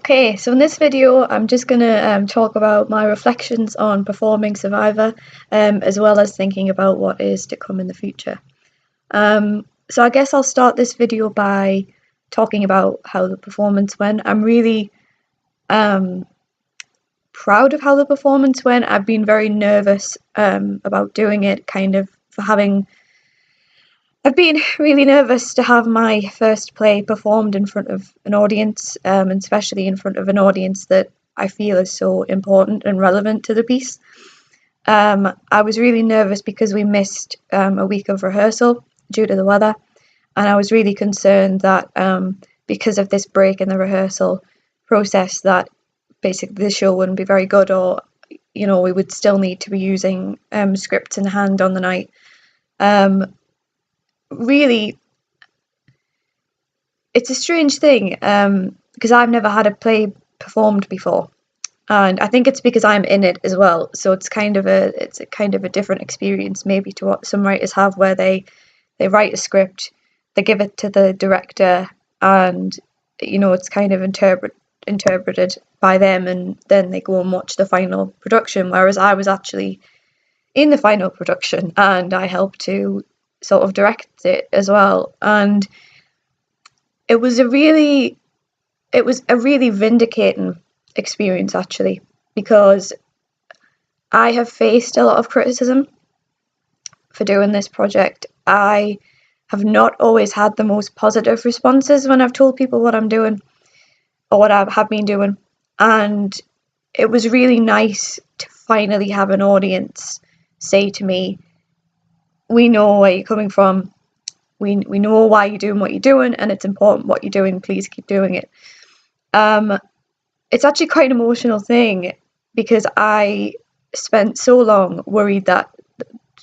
Okay, so in this video, I'm just going to talk about my reflections on performing Survivor, as well as thinking about what is to come in the future. So I guess I'll start this video by talking about how the performance went. I'm really proud of how the performance went. I've been very nervous about doing it, I've been really nervous to have my first play performed in front of an audience, and especially in front of an audience that I feel is so important and relevant to the piece. I was really nervous because we missed a week of rehearsal due to the weather, and I was really concerned that because of this break in the rehearsal process, that basically the show wouldn't be very good, or we would still need to be using scripts in hand on the night. Really, it's a strange thing because I've never had a play performed before, and I think it's because I'm in it as well. So it's kind of a different experience maybe to what some writers have, where they write a script, they give it to the director, and it's kind of interpreted by them, and then they go and watch the final production. Whereas I was actually in the final production, and I helped to sort of direct it as well, and it was a really vindicating experience, actually, because I have faced a lot of criticism for doing this project. I have not always had the most positive responses when I've told people what I'm doing or what I have been doing, and it was really nice to finally have an audience say to me, "We know where you're coming from. We know why you're doing what you're doing, and it's important what you're doing. Please keep doing it." It's actually quite an emotional thing, because I spent so long worried that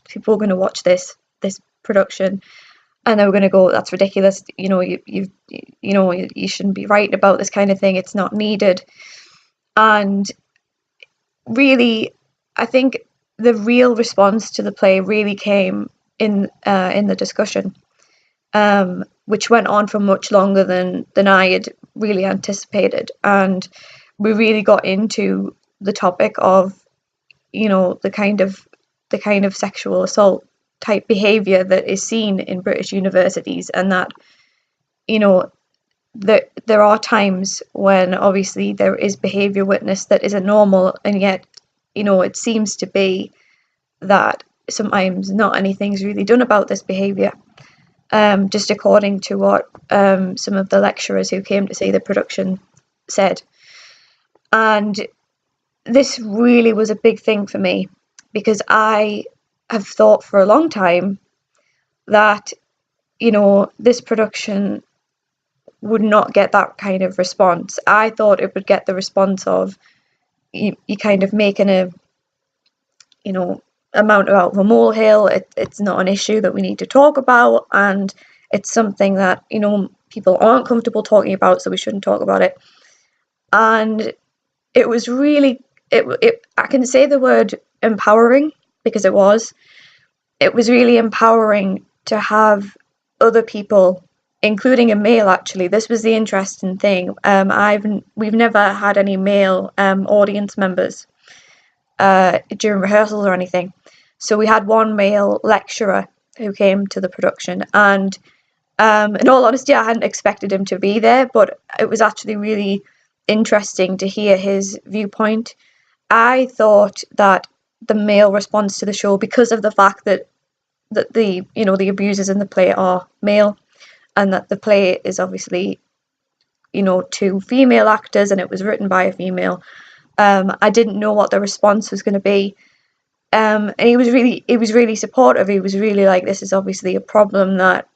people were going to watch this production and they were going to go, "That's ridiculous. You shouldn't be writing about this kind of thing. It's not needed." And really, I think the real response to the play really came in the discussion, which went on for much longer than I had really anticipated, and we really got into the topic of the kind of sexual assault type behaviour that is seen in British universities, and that there are times when obviously there is behaviour witnessed that isn't normal, and yet it seems to be that sometimes not anything's really done about this behaviour, just according to what some of the lecturers who came to see the production said. And this really was a big thing for me, because I have thought for a long time that this production would not get that kind of response. I thought it would get the response of you kind of making a amount out of a molehill. It's not an issue that we need to talk about, and it's something that people aren't comfortable talking about, so we shouldn't talk about it. And it was really I can say the word empowering, because it was really empowering to have other people, including a male. Actually, this was the interesting thing. We've never had any male audience members during rehearsals or anything. So we had one male lecturer who came to the production, and in all honesty, I hadn't expected him to be there, but it was actually really interesting to hear his viewpoint. I thought that the male response to the show, because of the fact that the abusers in the play are male, and that the play is obviously two female actors, and it was written by a female, I didn't know what the response was going to be. And he was really supportive. He was really like, this is obviously a problem that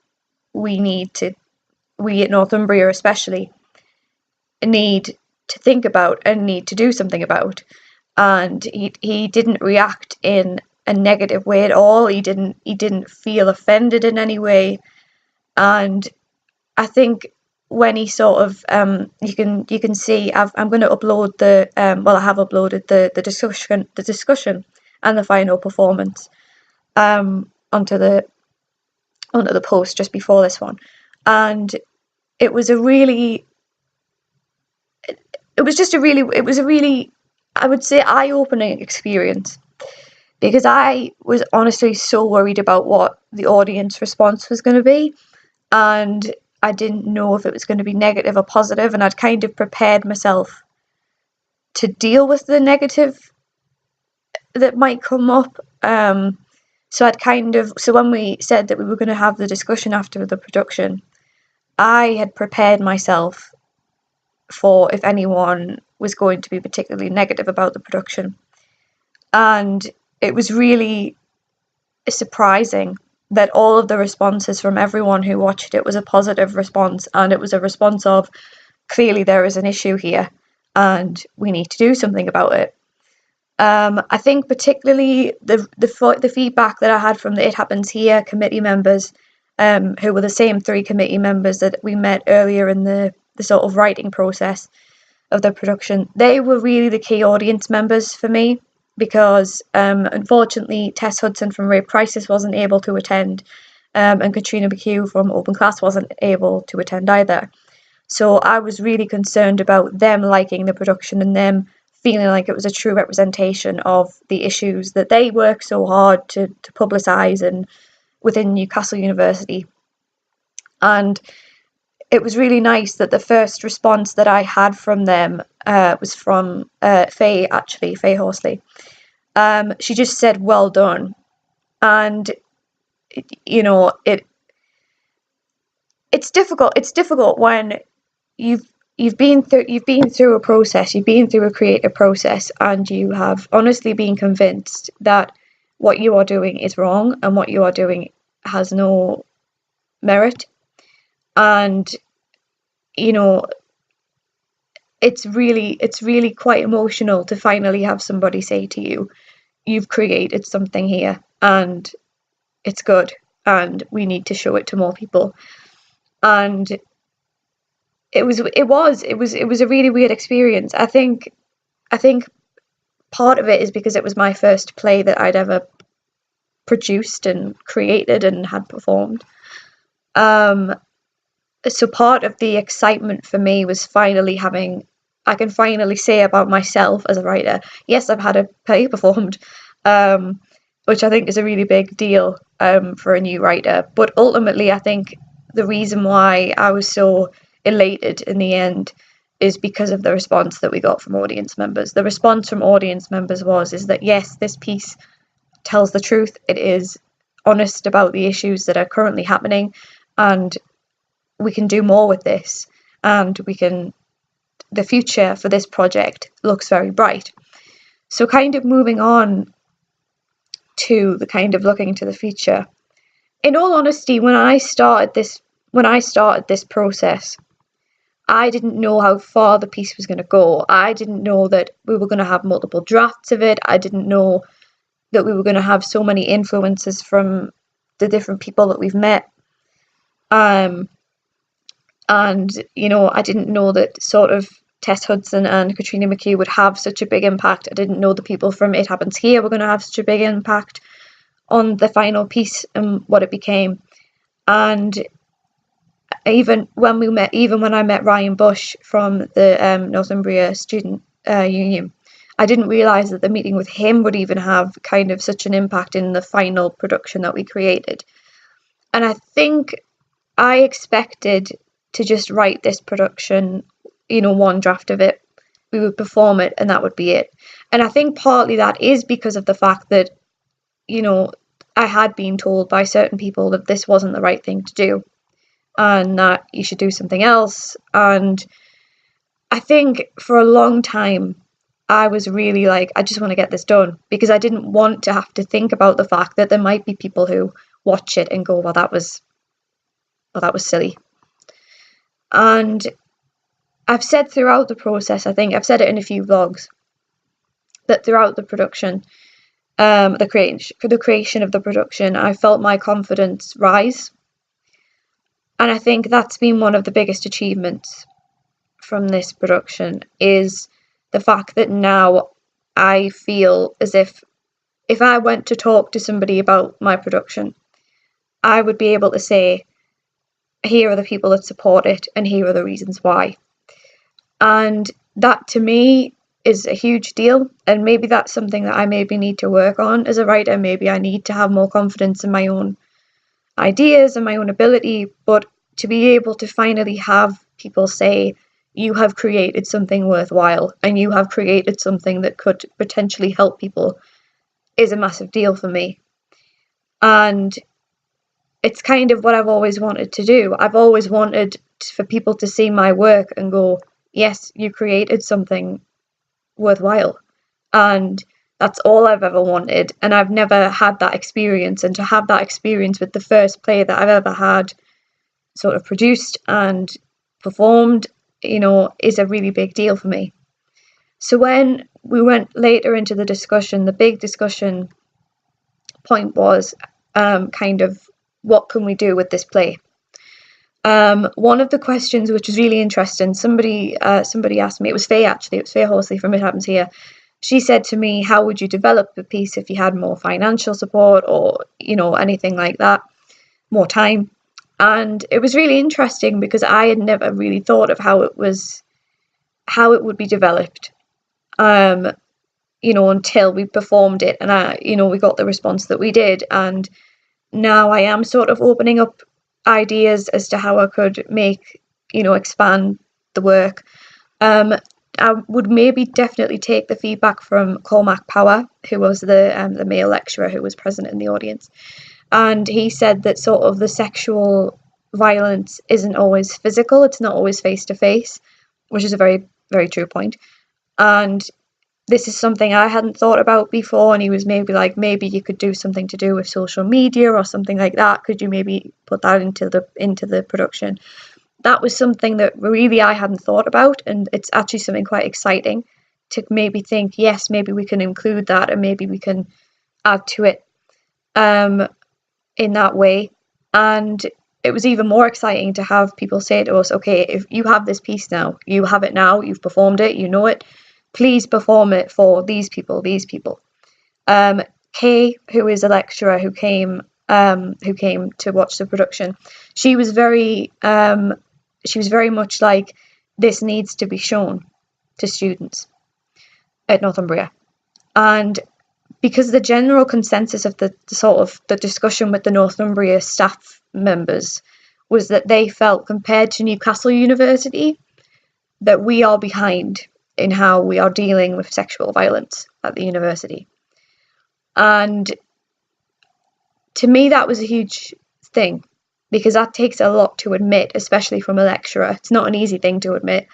we at Northumbria especially need to think about and need to do something about. And he didn't react in a negative way at all. He didn't feel offended in any way. And I think when he sort of you can see, I'm going to upload I have uploaded the discussion and the final performance onto the post just before this one, and it was a really it was a really, I would say, eye-opening experience, because I was honestly so worried about what the audience response was going to be, and I didn't know if it was going to be negative or positive, and I'd kind of prepared myself to deal with the negative that might come up. So when we said that we were going to have the discussion after the production, I had prepared myself for if anyone was going to be particularly negative about the production. And it was really surprising that all of the responses from everyone who watched it was a positive response, and it was a response of, clearly there is an issue here and we need to do something about it. I think particularly the feedback that I had from the It Happens Here committee members, who were the same 3 committee members that we met earlier in the sort of writing process of the production, they were really the key audience members for me, because unfortunately Tess Hudson from Rape Crisis wasn't able to attend, and Katrina McHugh from Open Class wasn't able to attend either. So I was really concerned about them liking the production and them feeling like it was a true representation of the issues that they work so hard to publicise and within Newcastle University. And it was really nice that the first response that I had from them was from Faye Horsley. She just said, "Well done." And it's difficult when you've been through a process, you've been through a creative process, and you have honestly been convinced that what you are doing is wrong and what you are doing has no merit. And it's really quite emotional to finally have somebody say to you, "You've created something here and it's good and we need to show it to more people." And it was a really weird experience. I think part of it is because it was my first play that I'd ever produced and created and had performed. So part of the excitement for me was I can finally say about myself as a writer, yes, I've had a play performed, which I think is a really big deal for a new writer. But ultimately, I think the reason why I was so elated in the end is because of the response that we got from audience members. The response from audience members is that yes, this piece tells the truth. It is honest about the issues that are currently happening, and we can do more with this, and the future for this project looks very bright. So kind of moving on to the kind of looking to the future. In all honesty, when I started this process, I didn't know how far the piece was going to go. I didn't know that we were going to have multiple drafts of it. I didn't know that we were going to have so many influences from the different people that we've met. And I didn't know that sort of Tess Hudson and Katrina McHugh would have such a big impact. I didn't know the people from It Happens Here were going to have such a big impact on the final piece and what it became. And even when I met Ryan Bush from the Northumbria Student Union, I didn't realise that the meeting with him would even have kind of such an impact in the final production that we created. And I think I expected to just write this production, one draft of it, we would perform it, and that would be it. And I think partly that is because of the fact that, I had been told by certain people that this wasn't the right thing to do and that you should do something else. And I think for a long time, I was really like, I just want to get this done, because I didn't want to have to think about the fact that there might be people who watch it and go, well, that was silly. And I've said throughout the process, I think I've said it in a few vlogs, that throughout the production, the creation of the production, I felt my confidence rise. And I think that's been one of the biggest achievements from this production, is the fact that now I feel as if I went to talk to somebody about my production, I would be able to say, here are the people that support it and here are the reasons why. And that to me is a huge deal, and maybe that's something that I maybe need to work on as a writer. Maybe I need to have more confidence in my own ideas and my own ability, but to be able to finally have people say, you have created something worthwhile and you have created something that could potentially help people, is a massive deal for me. And it's kind of what I've always wanted to do. I've always wanted for people to see my work and go, yes, you created something worthwhile. And that's all I've ever wanted. And I've never had that experience. And to have that experience with the first play that I've ever had sort of produced and performed, is a really big deal for me. So when we went later into the discussion, the big discussion point was kind of, what can we do with this play? One of the questions, which was really interesting, somebody asked me, it was Faye Horsley from It Happens Here. She said to me, how would you develop the piece if you had more financial support or, anything like that, more time? And it was really interesting because I had never really thought of how it would be developed, until we performed it and we got the response that we did. And now I am sort of opening up ideas as to how I could expand the work. I would maybe definitely take the feedback from Cormac Power, who was the male lecturer who was present in the audience. And he said that sort of the sexual violence isn't always physical, it's not always face to face, which is a very, very true point. And this is something I hadn't thought about before, and he was maybe like, maybe you could do something to do with social media or something like that. Could you maybe put that into the production? That was something that really I hadn't thought about, and it's actually something quite exciting to maybe think, yes, maybe we can include that and maybe we can add to it in that way. And it was even more exciting to have people say to us, okay, if you have this piece now, you have it now, you've performed it, you know it, please perform it for these people. Kay, who is a lecturer who came to watch the production, she was very much like, this needs to be shown to students at Northumbria. And because the general consensus of the sort of the discussion with the Northumbria staff members was that they felt, compared to Newcastle University, that we are behind in how we are dealing with sexual violence at the university. And to me, that was a huge thing, because that takes a lot to admit, especially from a lecturer. It's not an easy thing to admit.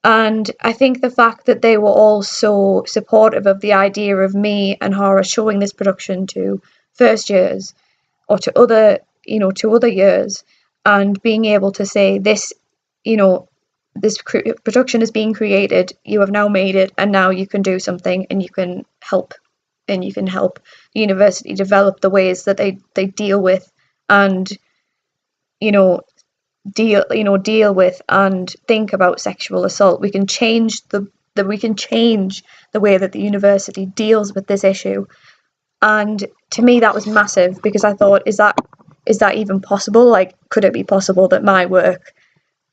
And I think the fact that they were all so supportive of the idea of me and Hara showing this production to first years or to other years, and being able to say, this production is being created, you have now made it, and now you can do something and you can help the university develop the ways that they deal with and deal with and think about sexual assault. We can change the way that the university deals with this issue. And to me, that was massive, because I thought, is that even possible? Like, could it be possible that my work,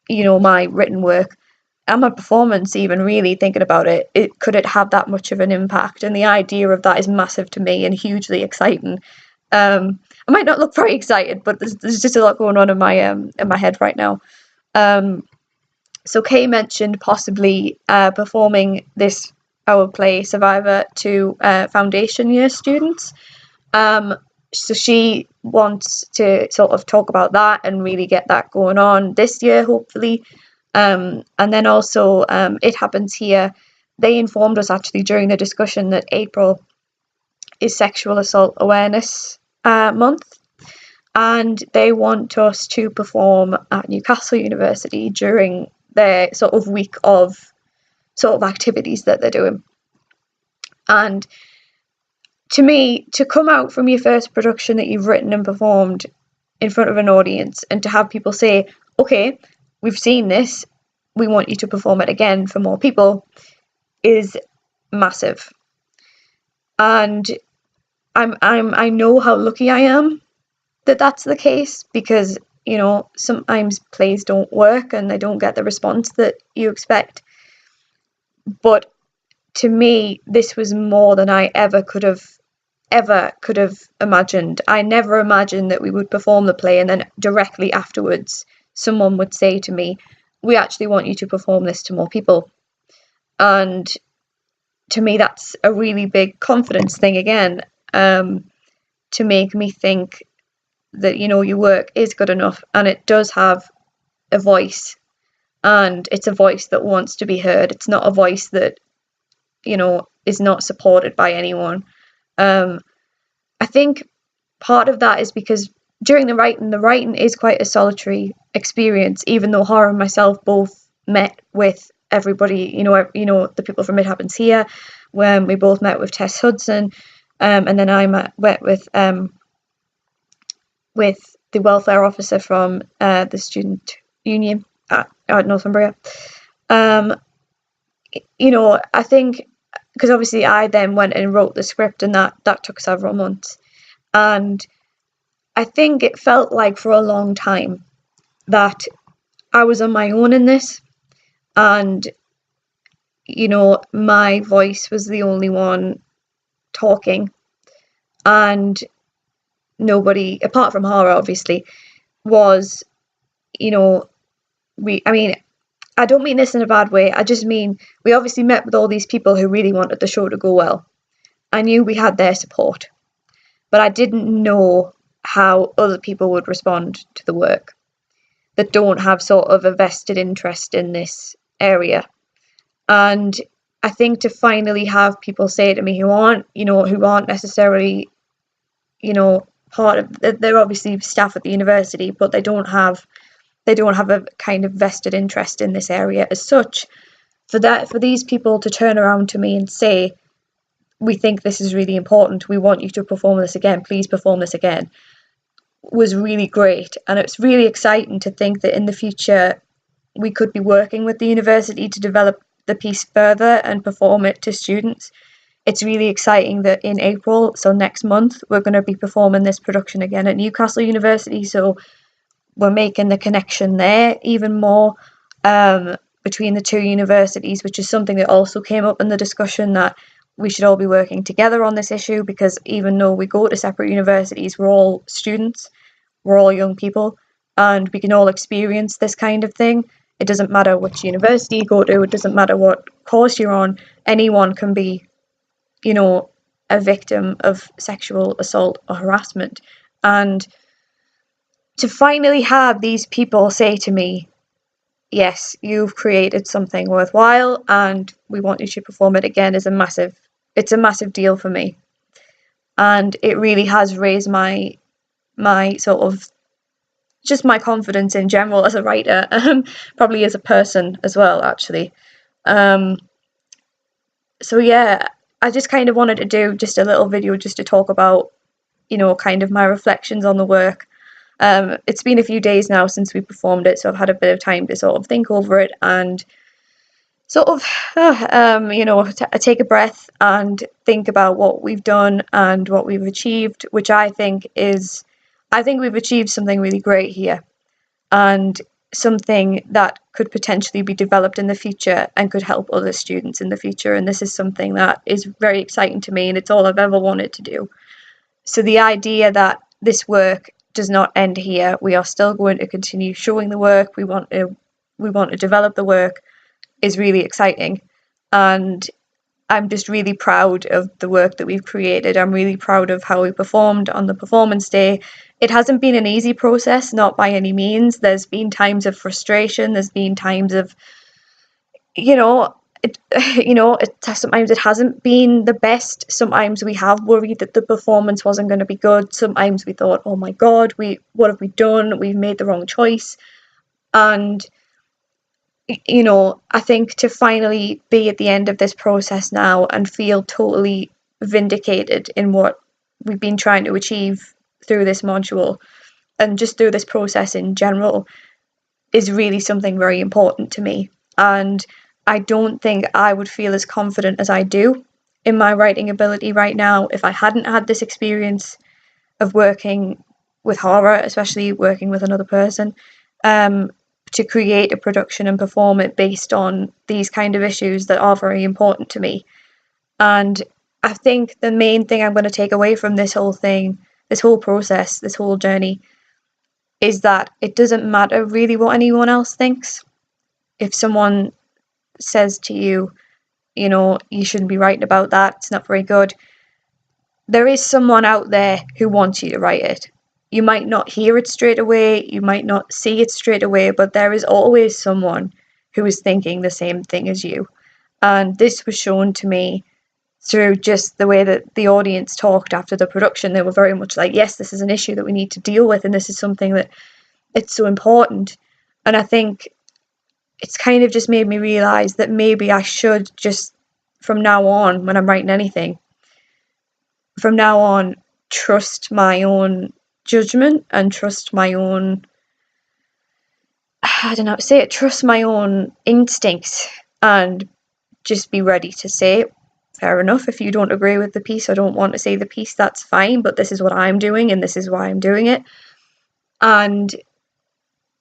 my written work and my performance, even really thinking about it, could it have that much of an impact? And the idea of that is massive to me and hugely exciting. I might not look very excited, but there's just a lot going on in my head right now. So Kay mentioned possibly performing our play Survivor to foundation year students. So she wants to sort of talk about that and really get that going on this year, hopefully. And then also It Happens Here, they informed us actually during the discussion that April is Sexual Assault Awareness Month, and they want us to perform at Newcastle University during their sort of week of sort of activities that they're doing. And to me, to come out from your first production that you've written and performed in front of an audience and to have people say, okay, we've seen this, we want you to perform it again for more people, is massive. And I know how lucky I am that that's the case, because sometimes plays don't work and they don't get the response that you expect. But to me, this was more than I ever could have imagined. I never imagined that we would perform the play and then directly afterwards someone would say to me, we actually want you to perform this to more people. And to me, that's a really big confidence thing again, to make me think that, your work is good enough and it does have a voice, and it's a voice that wants to be heard. It's not a voice that, is not supported by anyone. I think part of that is because during the writing is quite a solitary experience, even though Hara and myself both met with everybody, the people from It Happens Here, when we both met with Tess Hudson, and then I met with the welfare officer from the student union at Northumbria. I think, because obviously I then went and wrote the script, and that took several months. And I think it felt like for a long time that I was on my own in this, and, my voice was the only one talking, and nobody, apart from Hara, obviously, was, I don't mean this in a bad way. I just mean we obviously met with all these people who really wanted the show to go well. I knew we had their support, but I didn't know how other people would respond to the work that don't have sort of a vested interest in this area. And I think to finally have people say to me who aren't necessarily, part of, they're obviously staff at the university, but they don't have a kind of vested interest in this area as such. For these people to turn around to me and say, we think this is really important, we want you to perform this again, please perform this again, was really great. And it's really exciting to think that in the future we could be working with the university to develop the piece further and perform it to students. It's really exciting that in April, so next month, we're going to be performing this production again at Newcastle University. So we're making the connection there even more, between the two universities, which is something that also came up in the discussion, that we should all be working together on this issue, because even though we go to separate universities, we're all students, we're all young people, and we can all experience this kind of thing. It doesn't matter which university you go to, it doesn't matter what course you're on, anyone can be, a victim of sexual assault or harassment. And to finally have these people say to me, yes, you've created something worthwhile and we want you to perform it again, it's a massive deal for me. And it really has raised my sort of, just my confidence in general as a writer, probably as a person as well, actually. So yeah, I just kind of wanted to do just a little video just to talk about, kind of my reflections on the work. It's been a few days now since we performed it, so I've had a bit of time to sort of think over it and sort of, take a breath and think about what we've done and what we've achieved, which I think we've achieved something really great here, and something that could potentially be developed in the future and could help other students in the future. And this is something that is very exciting to me, and it's all I've ever wanted to do. So the idea that this work does not end here, we are still going to continue showing the work, we want to develop the work, is really exciting. And I'm just really proud of the work that we've created. I'm really proud of how we performed on the performance day. It hasn't been an easy process, not by any means. There's been times of frustration, there's been times of, sometimes it hasn't been the best. Sometimes we have worried that the performance wasn't going to be good. Sometimes we thought, oh my God, what have we done? We've made the wrong choice. And, I think to finally be at the end of this process now and feel totally vindicated in what we've been trying to achieve through this module and just through this process in general is really something very important to me. And I don't think I would feel as confident as I do in my writing ability right now if I hadn't had this experience of working with Hara, especially working with another person. to create a production and perform it based on these kind of issues that are very important to me. And I think the main thing I'm going to take away from this whole thing, this whole process, this whole journey, is that it doesn't matter really what anyone else thinks. If someone says to you, you shouldn't be writing about that, it's not very good, there is someone out there who wants you to write it. You might not hear it straight away, you might not see it straight away, but there is always someone who is thinking the same thing as you. And this was shown to me through just the way that the audience talked after the production. They were very much like, yes, this is an issue that we need to deal with, and this is something that it's so important. And I think it's kind of just made me realise that maybe I should just, from now on, when I'm writing anything, from now on, trust my own judgment and trust my own, trust my own instincts, and just be ready to say, fair enough, if you don't agree with the piece or don't want to say the piece, that's fine, but this is what I'm doing and this is why I'm doing it. And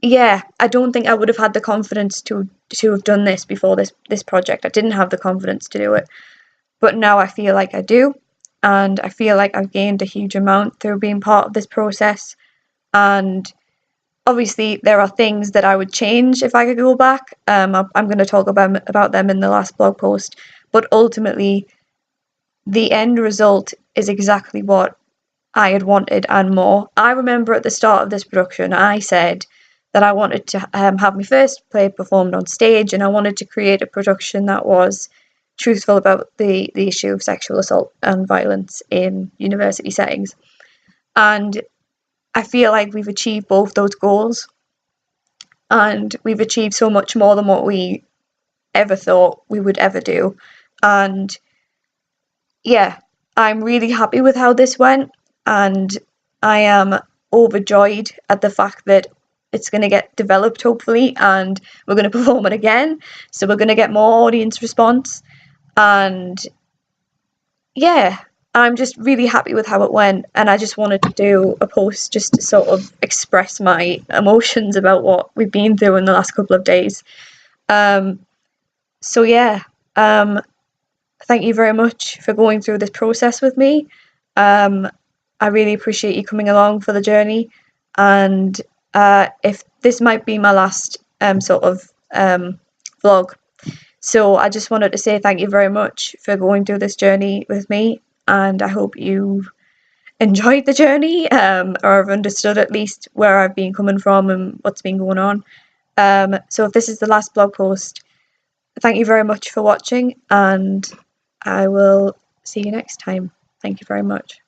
yeah, I don't think I would have had the confidence to have done this before this project. I didn't have the confidence to do it, but now I feel like I do, and I feel like I've gained a huge amount through being part of this process. And obviously there are things that I would change if I could go back. I'm going to talk about them in the last blog post, but ultimately the end result is exactly what I had wanted and more. I remember at the start of this production I said that I wanted to have my first play performed on stage, and I wanted to create a production that was truthful about the issue of sexual assault and violence in university settings. And I feel like we've achieved both those goals, and we've achieved so much more than what we ever thought we would ever do. And yeah, I'm really happy with how this went, and I am overjoyed at the fact that it's going to get developed, hopefully, and we're going to perform it again, so we're going to get more audience response. And yeah, I'm just really happy with how it went, and I just wanted to do a post just to sort of express my emotions about what we've been through in the last couple of days. So yeah, thank you very much for going through this process with me. I really appreciate you coming along for the journey, and if this might be my last vlog, so I just wanted to say thank you very much for going through this journey with me, and I hope you enjoyed the journey, or have understood at least where I've been coming from and what's been going on. So if this is the last blog post, thank you very much for watching, and I will see you next time. Thank you very much.